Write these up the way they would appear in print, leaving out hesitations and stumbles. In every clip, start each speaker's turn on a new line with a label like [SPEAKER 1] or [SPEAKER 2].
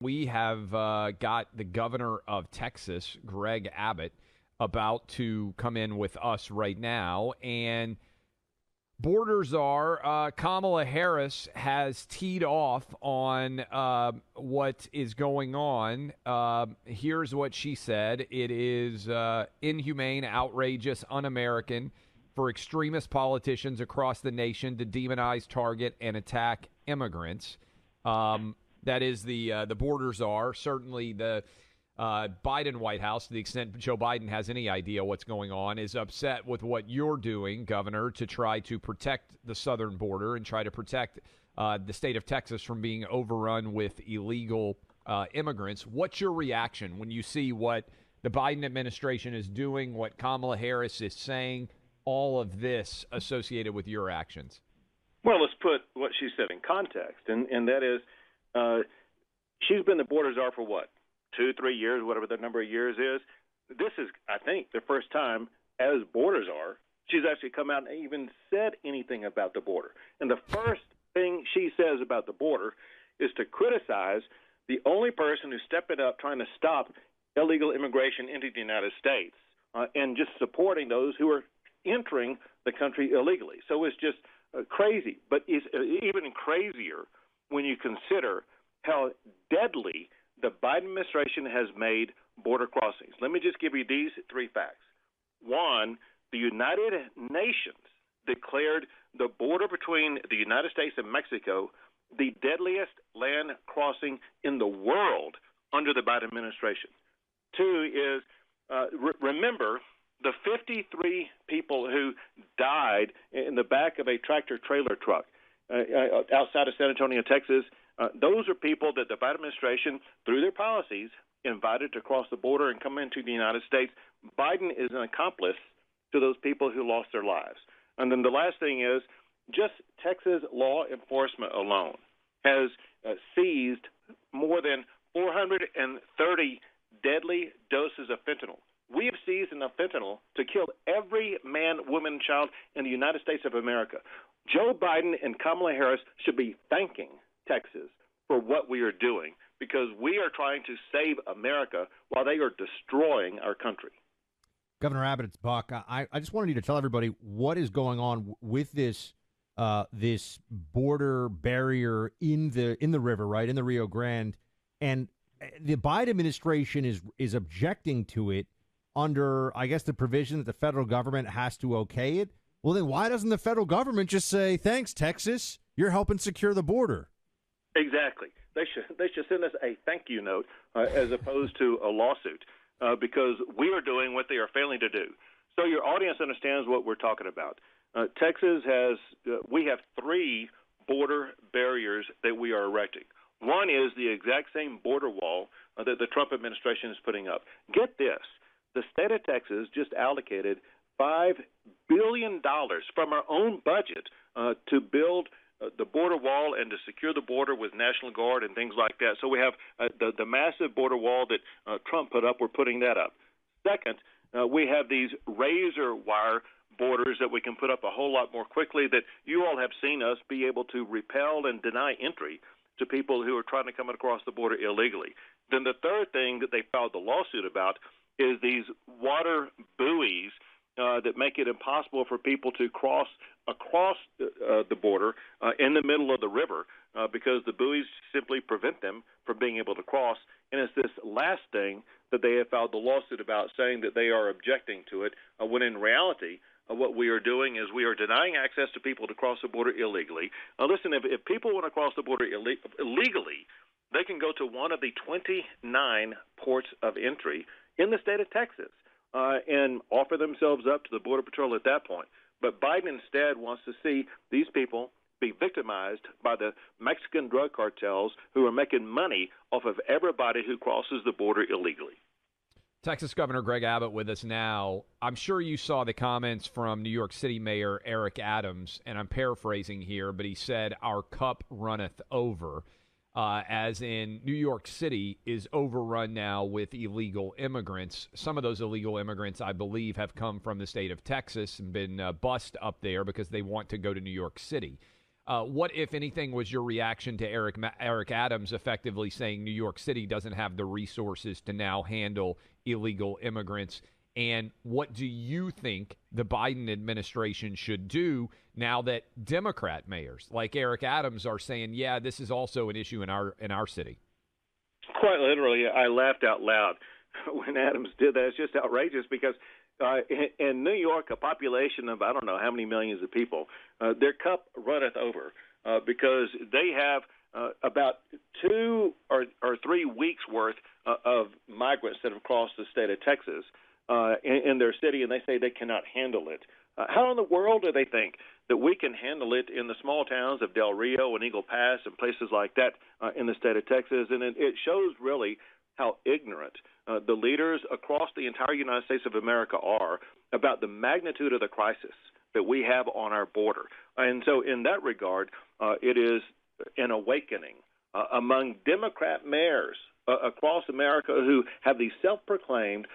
[SPEAKER 1] We have got the governor of Texas, Greg Abbott, about to come in with us right now. And borders are Kamala Harris has teed off on what is going on. Here's what she said. It is inhumane, outrageous, un-American for extremist politicians across the nation to demonize, target, and attack immigrants. That is the borders are. Certainly the Biden White House, to the extent Joe Biden has any idea what's going on, is upset with what you're doing, Governor, to try to protect the southern border and try to protect the state of Texas from being overrun with illegal immigrants. What's your reaction when you see what the Biden administration is doing, what Kamala Harris is saying, all of this associated with your actions?
[SPEAKER 2] Well, let's put what she said in context, and that is she's been the border czar for what? 2-3 years, whatever the number of years is. This is, I think, the first time as border czar she's actually come out and even said anything about the border. And the first thing she says about the border is to criticize the only person who's stepping up trying to stop illegal immigration into the United States and just supporting those who are entering the country illegally. So it's just crazy. But it's even crazier when you consider how deadly the Biden administration has made border crossings. Let me just give you these 3 facts. One, the United Nations declared the border between the United States and Mexico the deadliest land crossing in the world under the Biden administration. 2 is, remember, the 53 people who died in the back of a tractor-trailer truck outside of San Antonio, Texas. Those are people that the Biden administration, through their policies, invited to cross the border and come into the United States. Biden is an accomplice to those people who lost their lives. And then the last thing is, just Texas law enforcement alone has seized more than 430 deadly doses of fentanyl. We have seized enough fentanyl to kill every man, woman, child in the United States of America. Joe Biden and Kamala Harris should be thanking Texas for what we are doing, because we are trying to save America while they are destroying our country.
[SPEAKER 3] Governor Abbott, it's Buck. I just wanted you to tell everybody what is going on with this this border barrier in the river, right, in the Rio Grande, and the Biden administration is objecting to it under, I guess, the provision that the federal government has to okay it. Well, then why doesn't the federal government just say, thanks, Texas, you're helping secure the border?
[SPEAKER 2] Exactly. They should send us a thank you note as opposed to a lawsuit because we are doing what they are failing to do. So your audience understands what we're talking about. Texas we have 3 border barriers that we are erecting. One is the exact same border wall that the Trump administration is putting up. Get this. The state of Texas just allocated $5 billion from our own budget to build the border wall and to secure the border with National Guard and things like that. So we have the massive border wall that Trump put up. We're putting that up. Second, we have these razor wire borders that we can put up a whole lot more quickly that you all have seen us be able to repel and deny entry to people who are trying to come across the border illegally. Then the third thing that they filed the lawsuit about is these water buoys that make it impossible for people to cross across the border in the middle of the river because the buoys simply prevent them from being able to cross. And it's this last thing that they have filed the lawsuit about, saying that they are objecting to it, when in reality what we are doing is we are denying access to people to cross the border illegally. Listen, if people want to cross the border illegally, they can go to one of the 29 ports of entry in the state of Texas and offer themselves up to the Border Patrol at that point. But Biden instead wants to see these people be victimized by the Mexican drug cartels who are making money off of everybody who crosses the border illegally.
[SPEAKER 1] Texas Governor Greg Abbott with us now. I'm sure you saw the comments from New York City Mayor Eric Adams, and I'm paraphrasing here, but he said, "Our cup runneth over," as in New York City is overrun now with illegal immigrants. Some of those illegal immigrants, I believe, have come from the state of Texas and been bussed up there because they want to go to New York City. What, if anything, was your reaction to Eric Adams effectively saying New York City doesn't have the resources to now handle illegal immigrants? And what do you think the Biden administration should do now that Democrat mayors like Eric Adams are saying, yeah, this is also an issue in our city?
[SPEAKER 2] Quite literally, I laughed out loud when Adams did that. It's just outrageous because in New York, a population of I don't know how many millions of people, their cup runneth over because they have about 2 or 3 weeks worth of migrants that have crossed the state of Texas in their city, and they say they cannot handle it. How in the world do they think that we can handle it in the small towns of Del Rio and Eagle Pass and places like that in the state of Texas? And it shows really how ignorant the leaders across the entire United States of America are about the magnitude of the crisis that we have on our border. And so in that regard, it is an awakening among Democrat mayors across America who have these self-proclaimed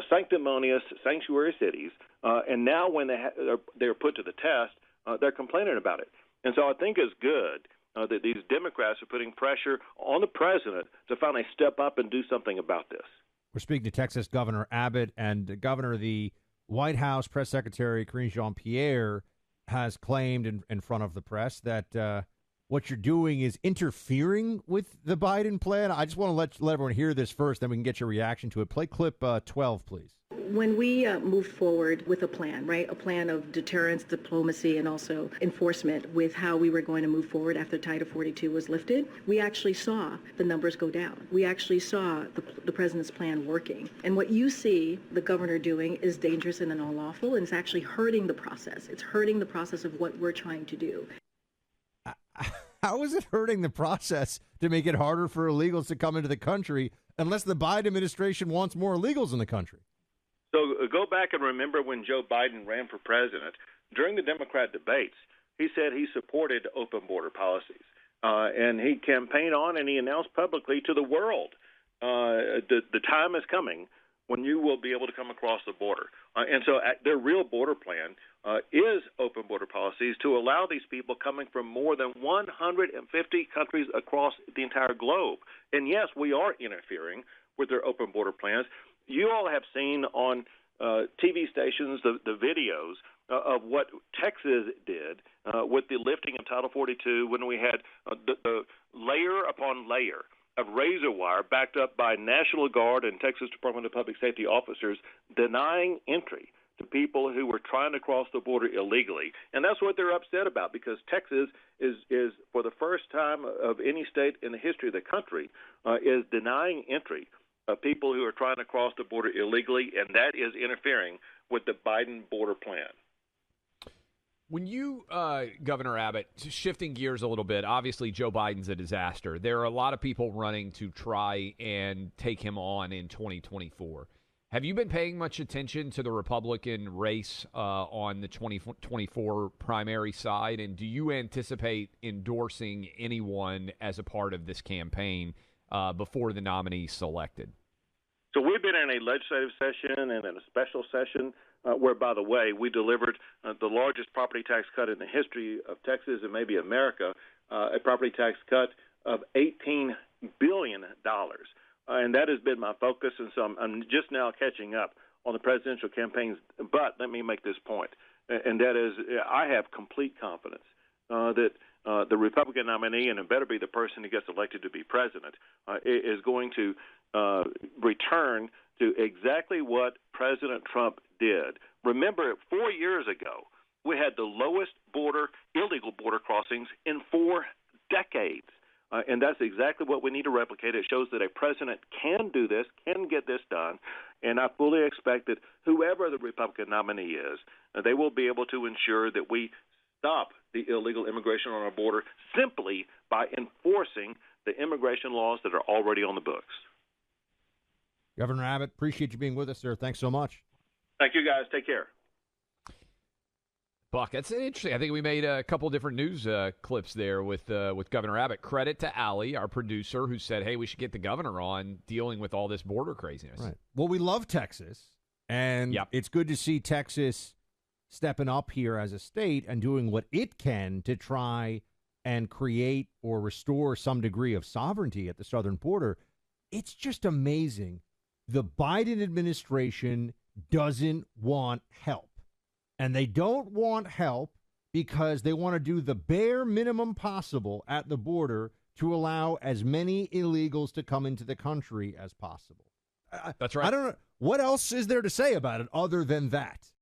[SPEAKER 2] sanctimonious sanctuary cities, and now when they're put to the test, they're complaining about it. And so I think it's good that these Democrats are putting pressure on the president to finally step up and do something about this.
[SPEAKER 3] We're speaking to Texas Governor Abbott, and Governor, the White House Press Secretary Karine Jean-Pierre has claimed in front of the press that what you're doing is interfering with the Biden plan. I just want to let everyone hear this first, then we can get your reaction to it. Play clip 12, please.
[SPEAKER 4] When we moved forward with a plan, right, a plan of deterrence, diplomacy, and also enforcement with how we were going to move forward after Title 42 was lifted, we actually saw the numbers go down. We actually saw the president's plan working. And what you see the governor doing is dangerous and unlawful, and it's actually hurting the process. It's hurting the process of what we're trying to do.
[SPEAKER 3] How is it hurting the process to make it harder for illegals to come into the country unless the Biden administration wants more illegals in the country?
[SPEAKER 2] So go back and remember when Joe Biden ran for president. During the Democrat debates, he said he supported open border policies. And he campaigned on and he announced publicly to the world, the time is coming when you will be able to come across the border. And so their real border plan is open border policies to allow these people coming from more than 150 countries across the entire globe. And yes, we are interfering with their open border plans. You all have seen on TV stations the videos of what Texas did with the lifting of Title 42 when we had the layer upon layer of razor wire backed up by National Guard and Texas Department of Public Safety officers denying entry to people who were trying to cross the border illegally. And that's what they're upset about, because Texas is for the first time of any state in the history of the country, is denying entry of people who are trying to cross the border illegally, and that is interfering with the Biden border plan.
[SPEAKER 1] When you, Governor Abbott, shifting gears a little bit, obviously Joe Biden's a disaster. There are a lot of people running to try and take him on in 2024. Have you been paying much attention to the Republican race on the 2024 primary side, and do you anticipate endorsing anyone as a part of this campaign before the nominee's selected?
[SPEAKER 2] So we've been in a legislative session and in a special session where, by the way, we delivered the largest property tax cut in the history of Texas and maybe America, a property tax cut of $18 billion. And that has been my focus, and so I'm just now catching up on the presidential campaigns. But let me make this point, and that is I have complete confidence that the Republican nominee, and it better be the person who gets elected to be president, is going to return to exactly what President Trump did. Remember, 4 years ago, we had the lowest illegal border crossings in 4 decades. And that's exactly what we need to replicate. It shows that a president can do this, can get this done, and I fully expect that whoever the Republican nominee is, they will be able to ensure that we stop the illegal immigration on our border simply by enforcing the immigration laws that are already on the books.
[SPEAKER 3] Governor Abbott, appreciate you being with us, sir. Thanks so much.
[SPEAKER 2] Thank you, guys. Take care.
[SPEAKER 1] Buck, that's interesting. I think we made a couple different news clips there with Governor Abbott. Credit to Allie, our producer, who said, hey, we should get the governor on dealing with all this border craziness.
[SPEAKER 3] Right. Well, we love Texas, and It's good to see Texas stepping up here as a state and doing what it can to try and create or restore some degree of sovereignty at the southern border. It's just amazing. The Biden administration doesn't want help. And they don't want help because they want to do the bare minimum possible at the border to allow as many illegals to come into the country as possible.
[SPEAKER 1] That's right.
[SPEAKER 3] I don't know. What else is there to say about it other than that?